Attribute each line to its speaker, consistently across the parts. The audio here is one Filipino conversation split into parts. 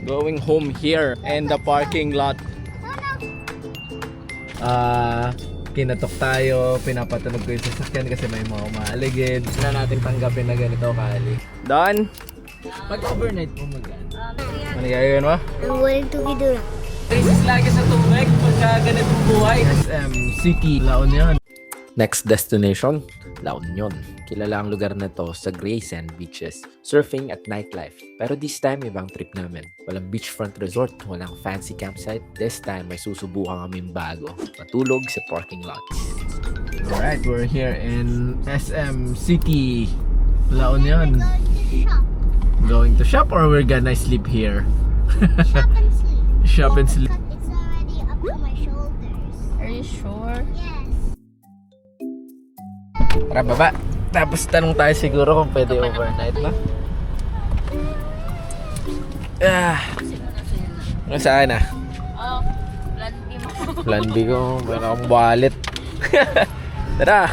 Speaker 1: Going home here in the parking lot. Kinatok tayo, pinapatunog ko yung sasakyan kasi may mga umaaligid. Na natin tanggapin na ganito, Kali. Don? Pag-overnight mo mag-ano? Ano gagawin mo?
Speaker 2: I'm going to Vidura.
Speaker 1: Traces lagi sa tubig pagka ganitong buhay. SM City, La Union. Next destination, La Union. Kilala ang lugar na to sa gray sand beaches, surfing at nightlife. Pero this time, ibang trip namin. Walang beachfront resort, walang fancy campsite. This time, may susubukan kaming bago. Matulog sa parking lot. Alright, we're here in SM City, La Union. Going to shop or we're gonna sleep here?
Speaker 2: Shop and sleep.
Speaker 1: Shop and sleep.
Speaker 2: It's already up to my shoulders.
Speaker 3: Are you sure?
Speaker 2: Yes.
Speaker 1: Tara, baba. Tapos tanong tayo siguro kung pwede overnight, no? Ano sa akin,
Speaker 3: Oh, plan B mo.
Speaker 1: Plan B ko, meron akong wallet. Tara!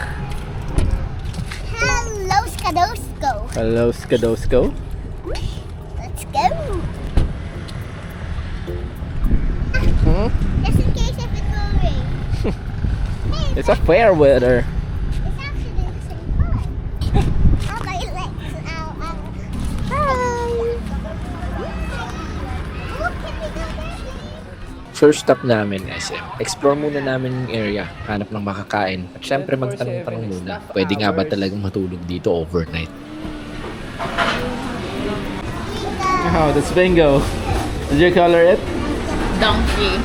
Speaker 2: Hello, Skadosco.
Speaker 1: Hello, Skadosco.
Speaker 2: Let's go. Just in case if it will rain. Hey,
Speaker 1: It's a fair weather.
Speaker 2: it's actually the same time. Ow, my legs. Ow, ow. Hi. Oh, can we go there, please?
Speaker 1: First stop namin, SM. Explore muna namin yung area, hanap ng makakain. At syempre magtanong-tanong muna, pwede nga ba talagang matulog dito overnight? Oh, that's bingo. Did you color it?
Speaker 3: Donkey.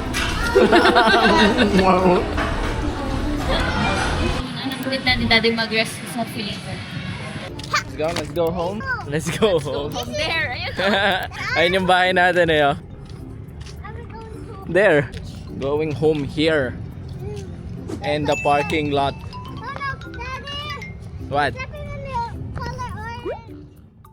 Speaker 3: Ulit na ni Daddy mag-rest sa Philippines.
Speaker 1: Let's go home. Let's go home.
Speaker 3: Home there. Ayun.
Speaker 1: Ayun yung bahay natin eh. Oh.
Speaker 2: Are we going home?
Speaker 1: There. Going home here. In the parking lot.
Speaker 2: Oh no, Daddy!
Speaker 1: What?
Speaker 2: Stepping in the color orange.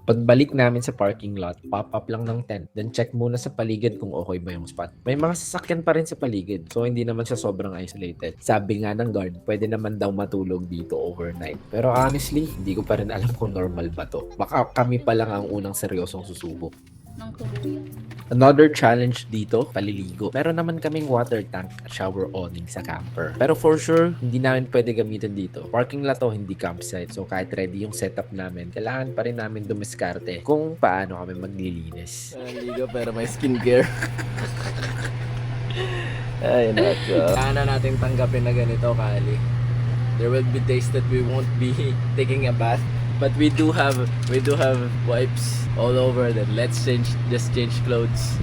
Speaker 1: Pagbalik namin sa parking lot, pop-up lang ng tent. Then check muna sa paligid kung okay ba yung spot. May mga sasakyan pa rin sa paligid. So hindi naman siya sobrang isolated. Sabi nga ng guard, pwede naman daw matulog dito overnight. Pero honestly, hindi ko pa rin alam kung normal ba to. Baka kami pa lang ang unang seryosong susubok.
Speaker 3: Nang tuluyan.
Speaker 1: Another challenge dito, paliligo. Meron naman kaming water tank at shower awning sa camper. Pero for sure, hindi namin pwede gamitin dito. Parking lot to, hindi campsite. So kahit ready yung setup namin, kailangan pa rin namin dumiskarte kung paano kami maglilinis. Ligo pero may skincare. Ay, nako. Kailangan natin tanggapin na ganito, Kali. There will be days that we won't be taking a bath. But we do have wipes all over them. Let's just change clothes.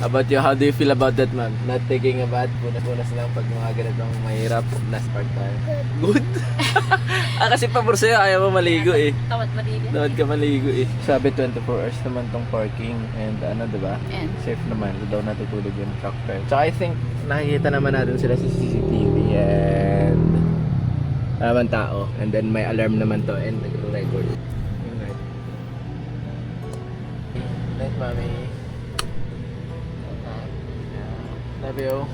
Speaker 1: How about you? How do you feel about that, ma'am? Not taking a bath, punas lang pag mga ganitong mahirap. Last part tayo. Good? Kasi pabor sa'yo, ayaw mo maligo eh.
Speaker 3: Tawad maligo.
Speaker 1: Tawad ka maligo eh. Sabi 24 hours naman tong parking and ano, diba?
Speaker 3: And
Speaker 1: Safe naman. So daw natutulog yung truck driver. Tsaka I think nakikita naman natin sila sa CCTV and naman tao. And then may alarm naman to and nag-record. Good night. Night, mami. Love you.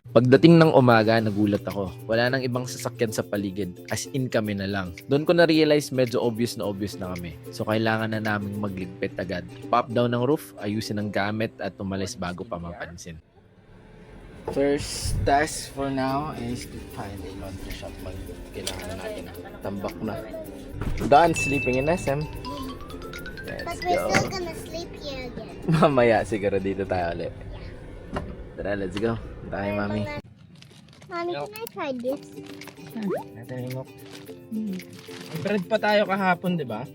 Speaker 1: Pagdating ng umaga, nagulat ako. Wala nang ibang sasakyan sa paligid. As in kami na lang. Doon ko na-realize medyo obvious na kami. So kailangan na naming magligpit agad. Pop down ng roof, ayusin ang gamit at umalis bago pa mapansin. First task for now is to find a laundry shop. Kailangan natin tambak na. Done sleeping in SM.
Speaker 2: But
Speaker 1: Let's
Speaker 2: we're
Speaker 1: go.
Speaker 2: still gonna sleep here again.
Speaker 1: Mamaya siguro dito tayo ulit. Tara, let's go. Tayo, mami.
Speaker 2: Mommy, can I try this?
Speaker 1: Natin yung bread pa tayo kahapon, di ba?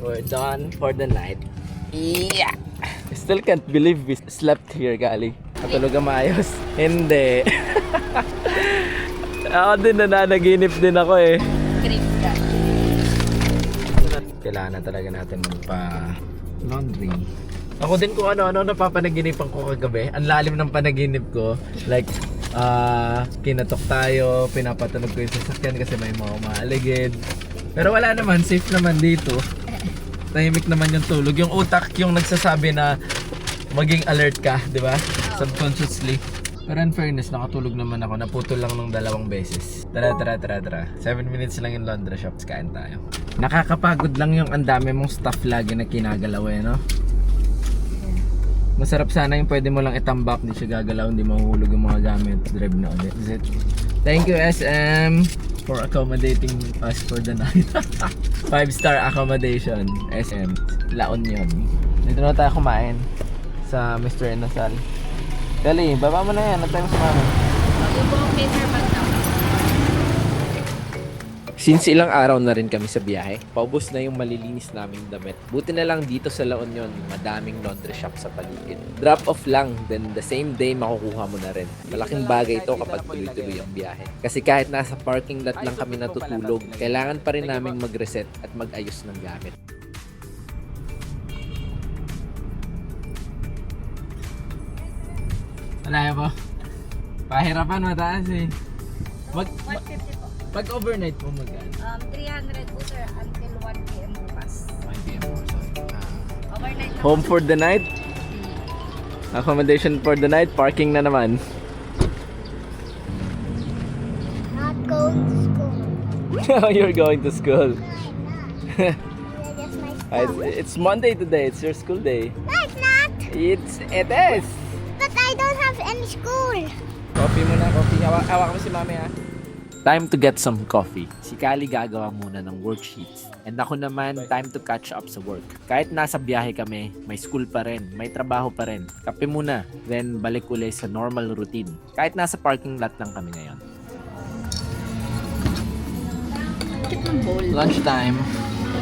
Speaker 1: We're done for the night. Yeah! I still can't believe we slept here, Gali. Natulog ang maayos. Hindi. Ako din, nananaginip din ako eh.
Speaker 3: cream ka.
Speaker 1: Kailangan na talaga natin magpa-laundry. Ako din kung ano-ano napapanaginipan ko kagabi. Ang lalim ng panaginip ko. Like, kinatok tayo, pinapatunog ko yung sasakyan kasi may mga umaaligid. Pero wala naman, safe naman dito. Tahimik naman yung tulog. Yung utak yung nagsasabi na maging alert ka, di ba? Subconsciously. Pero in fairness, nakatulog naman ako. Naputol lang ng 2 beses. Tara. 7 minutes lang yung laundry shop. Kain tayo. Nakakapagod lang yung ang dami mong stuff lagi na kinagalaw eh, no? Masarap sana yung pwede mo lang itambak, di siya gagalaw, hindi mahuhulog yung mga gamit. Drive na ulit. Is it? Thank you SM for accommodating us for the night. 5-star accommodation, SM. La Union. Dito na tayo kumain sa Mr. Inasal. Dali, baba mo na yan. At tayo sa mama.
Speaker 3: Mag-ibong paper bag na.
Speaker 1: Since ilang araw na rin kami sa biyahe, paubos na yung malilinis naming damit. Buti na lang dito sa La Union, madaming laundry shop sa paligid. Drop off lang, then the same day makukuha mo na rin. Malaking bagay ito kapag tuloy-tuloy ang biyahe. Kasi kahit nasa parking lot lang kami natutulog, kailangan pa rin naming mag-reset at mag-ayos ng gamit. Malaya po. Pahirapan mataas eh.
Speaker 3: 150 po.
Speaker 1: Pag overnight mo magkano?
Speaker 3: 300 po sir until 1 p.m. bukas.
Speaker 1: 1 p.m. or so.
Speaker 3: Overnight na
Speaker 1: Home for the night? Accommodation for the night? Parking na naman.
Speaker 2: Not going to school.
Speaker 1: You're going to school.
Speaker 2: No, I'm not. That's my school.
Speaker 1: It's Monday today. It's your school day.
Speaker 2: No, it's not.
Speaker 1: It is.
Speaker 2: But I don't have any school.
Speaker 1: Coffee muna, coffee. Hawak mo si mami ha. Time to get some coffee. Si Kali gagawa muna ng worksheets. And ako naman, time to catch up sa work. Kahit nasa biyahe kami, may school pa rin, may trabaho pa rin. Kape muna, then balik ulit sa normal routine. Kahit nasa parking lot lang kami ngayon.
Speaker 3: Bakit ng bowl?
Speaker 1: Lunchtime.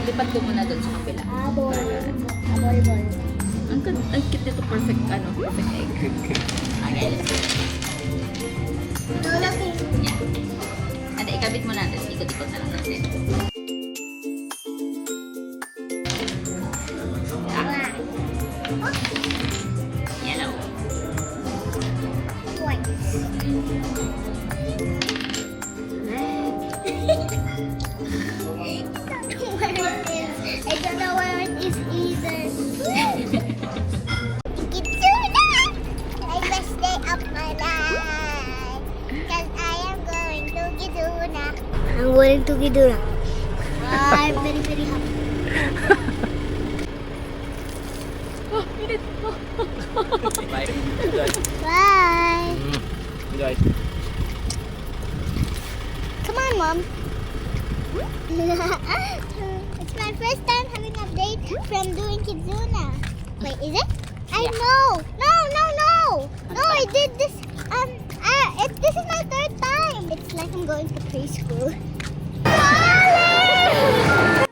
Speaker 3: Lipat ko muna doon sa kapila.
Speaker 2: Ball.
Speaker 3: Ang cute nito, perfect egg. Okay, let's go. Yeah. Ate, ikabit mo na, tapos ikot-ikot na lang natin. Yellow.
Speaker 2: I don't know where it is either. Kitsuna! My best day of my life. Because I am going to Kitsuna. I'm going to Kitsuna. I'm very, very happy. Bye.
Speaker 1: Enjoy.
Speaker 2: Come on, Mom. It's my first time having a date from doing Kizuna. Wait, is it? I know. No. No, I did this. This is my third time. It's like I'm going to preschool.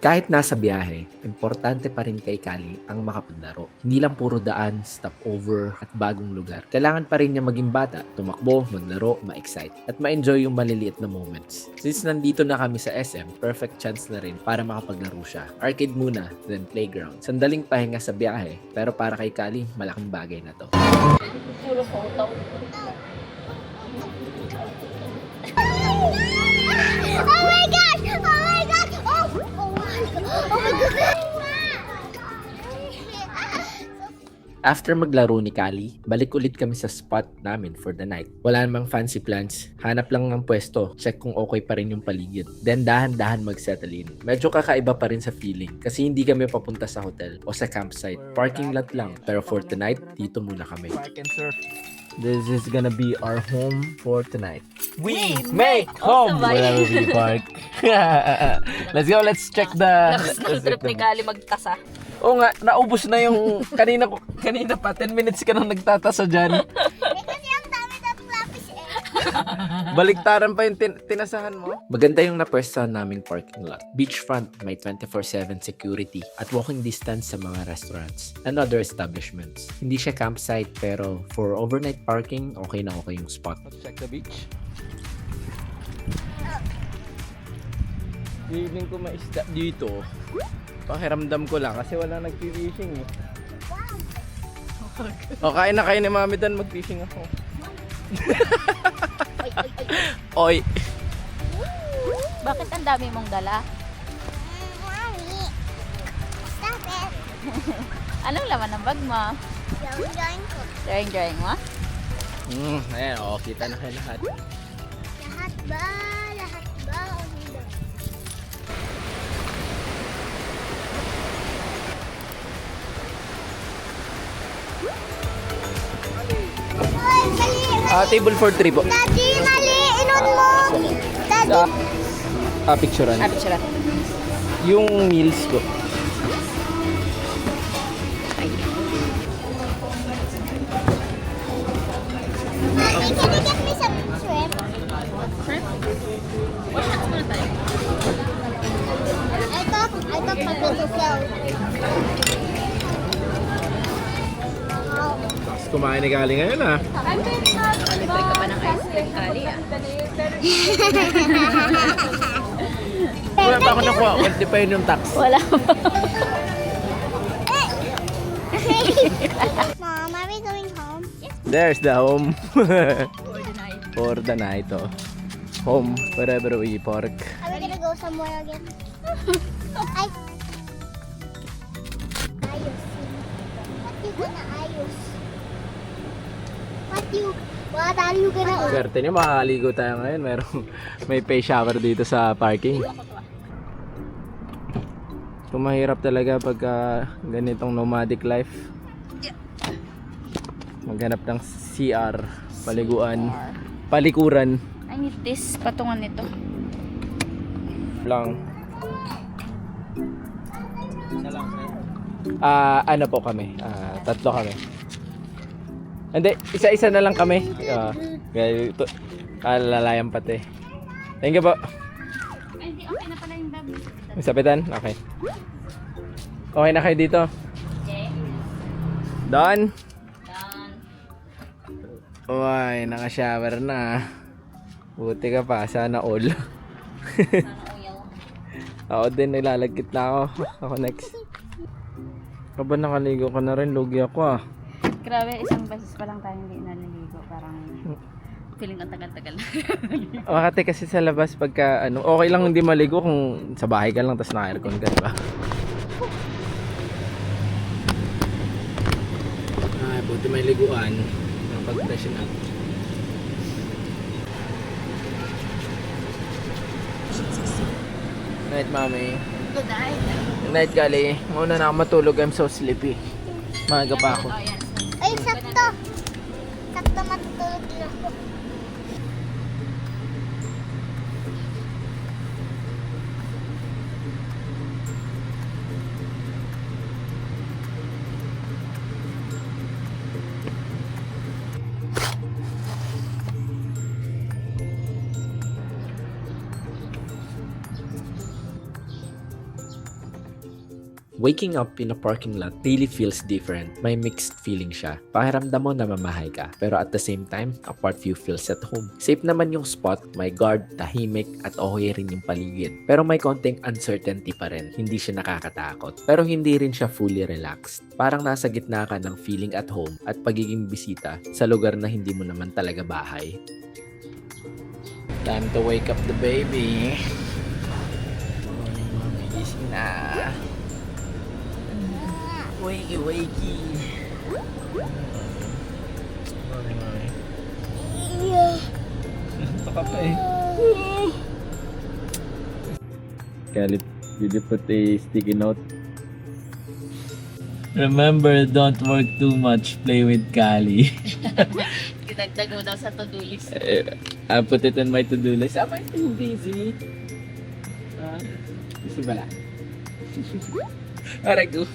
Speaker 1: Kahit nasa biyahe, importante pa rin kay Kali ang makapaglaro. Hindi lang puro daan, stopover at bagong lugar. Kailangan pa rin niya maging bata, tumakbo, maglaro, ma-excite, at ma-enjoy yung maliliit na moments. Since nandito na kami sa SM, perfect chance na rin para makapaglaro siya. Arcade muna, then playground. Sandaling pahinga sa biyahe, pero para kay Kali, malaking bagay na to.
Speaker 3: Puro photo.
Speaker 2: Oh my God! Oh my God! Oh my God! Oh my God!
Speaker 1: After maglaro ni Kali, balik ulit kami sa spot namin for the night. Wala namang fancy plans. Hanap lang ng pwesto. Check kung okay pa rin yung paligid. Then dahan-dahan mag-settle in. Medyo kakaiba pa rin sa feeling. Kasi hindi kami papunta sa hotel o sa campsite. Parking lot lang. Pero for tonight, dito muna kami. Park and surf. This is gonna be our home for tonight. We make home wherever we park. Let's go, let's check the...
Speaker 3: Tapos trip ni Kali magtasa.
Speaker 1: Oo nga, naubos na yung kanina pa 10 minutes ka nang nagtatasa dyan.
Speaker 2: Kasi ang dami ng lapis eh.
Speaker 1: Baliktaran pa yung tinasahan mo. Maganda yung napwestahan naming parking lot. Beachfront, may 24/7 security at walking distance sa mga restaurants and other establishments. Hindi siya campsite pero for overnight parking, okay na okay yung spot. Let's check the beach. Feeling ko may isda dito. Pakiramdam ko lang kasi wala nag-fishing eh. O, kain na kayo ni Mami Dan, mag-fishing ako. Oy.
Speaker 3: Bakit ang dami mong dala?
Speaker 2: Mommy, stop it.
Speaker 3: Anong laman ng bag mo?
Speaker 2: Drawing ko.
Speaker 3: Drawing mo?
Speaker 1: Ayan, kita na kayo lahat.
Speaker 2: Lahat ba? Lahat ba? O hindi?
Speaker 1: Table for 3 po.
Speaker 2: Daddy, mali! Inon mo! Daddy!
Speaker 1: Picturean.
Speaker 3: Picture.
Speaker 1: Yung meals ko.
Speaker 2: Mommy, can you get me some shrimp?
Speaker 3: Shrimp? Wash hands muna tayo.
Speaker 2: I thought my to sell.
Speaker 1: Tapos kumain ni Kali ngayon ah.
Speaker 3: Nakalibre ka pa ng ice cream, Kali ah.
Speaker 1: Wala pa ako nakuha. Kunti pa yun yung tax.
Speaker 3: Wala pa.
Speaker 2: Mom, are we going home?
Speaker 1: There's the home.
Speaker 3: For the night.
Speaker 1: For the night oh. Home, wherever we park.
Speaker 2: Are we gonna go somewhere again? Ayos. What you gonna ayos? What are you gonna do?
Speaker 1: Swerte nyo, makakaligo tayo ngayon. May pay shower dito sa parking. Kung mahirap talaga pagka ganitong nomadic life. Maghanap ng CR, paliguan, palikuran
Speaker 3: I need this. Patungan nito.
Speaker 1: lang. Ano po kami? Tatlo kami. Hindi, isa-isa na lang kami. Lalayan pati. Thank you po.
Speaker 3: Ay, hindi. Okay na pala yung dab.
Speaker 1: May sapitan? Okay. Okay na kayo dito?
Speaker 3: Okay.
Speaker 1: Done?
Speaker 3: Done.
Speaker 1: Uy, naka-shower na. Buti ka pa, sana all.
Speaker 3: Sana oil.
Speaker 1: Ako din, nilalagkit na ako. Ako next. Kaba nakaligo ka na rin, lugi ako ah.
Speaker 3: Grabe, isang beses pa lang tayo hindi naliligo. Parang feeling ang tagal-tagal.
Speaker 1: Makati kasi sa labas pagka okay lang hindi maligo kung sa bahay ka lang tapos naka-aircon ka, diba? Ay, buti may liguan. Pag-freshen up. Night, mami.
Speaker 3: Good night.
Speaker 1: Night, Kali. Muna na ako matulog. I'm so sleepy. Maaga pa ako.
Speaker 3: Oh, yan.
Speaker 2: Ay, sakto. Sakto matutulog din ako.
Speaker 1: Waking up in a parking lot really feels different. May mixed feeling siya. Pakiramdam mo na mamahay ka, pero at the same time, a part of you feels at home. Safe naman yung spot, may guard, tahimik, at okay rin yung paligid. Pero may konting uncertainty pa rin. Hindi siya nakakatakot. Pero hindi rin siya fully relaxed. Parang nasa gitna ka ng feeling at home at pagiging bisita sa lugar na hindi mo naman talaga bahay. Time to wake up the baby. Morning, mommy. Gising na. Wakey, wakey. Morning, mommy. Ito ka pa eh. Kalit, did you put a sticky note? Remember, don't work too much. Play with Kali.
Speaker 3: Dinagdag mo daw sa to-do list.
Speaker 1: I put it on my to-do list. Am I too busy? Busy ba lang? Aray ko.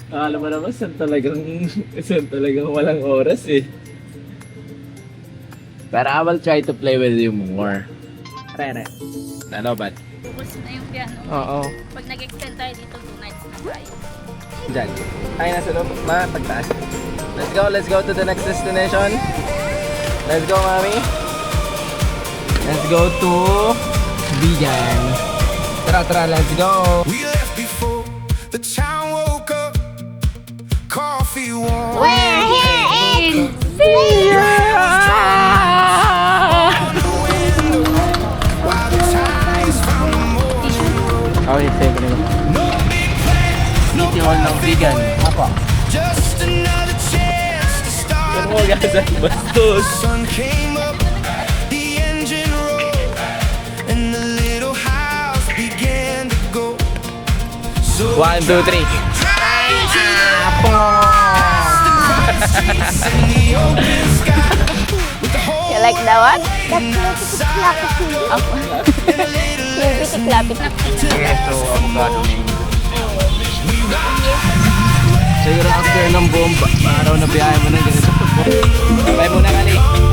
Speaker 1: Alam mo naman, saan talagang walang oras eh. Pero I will try to play with you more. Rere. Ano ba?
Speaker 3: Focus na yung piano.
Speaker 1: Oo.
Speaker 3: Pag nag-extend tayo dito, 2 nights na tayo.
Speaker 1: Diyan. Ay, nasa loob. Pagtaas. Let's go to the next destination. Let's go, mami. Let's go to Bigan. Tara, let's go.
Speaker 4: We left before the town woke up. Coffee warm
Speaker 2: We're here in
Speaker 4: on the window while the tides found the morning road.
Speaker 1: Okay, save mo.
Speaker 4: No big plans, no
Speaker 1: City Hall ng Bigan. Apa?
Speaker 4: just another chance to start.
Speaker 1: Ano mo gasa? Bastos.
Speaker 4: Sun came up, the engine roared, and the little house began to go. So
Speaker 1: 1, 2, 3.
Speaker 4: drive to the streets in the open sky. With the whole
Speaker 3: You like that one?
Speaker 2: That's clappity.
Speaker 3: Klapit na.
Speaker 1: Keso, avocado mango. Siguro after ng buong araw na biyahe mo na ganito. Bye muna, Kali.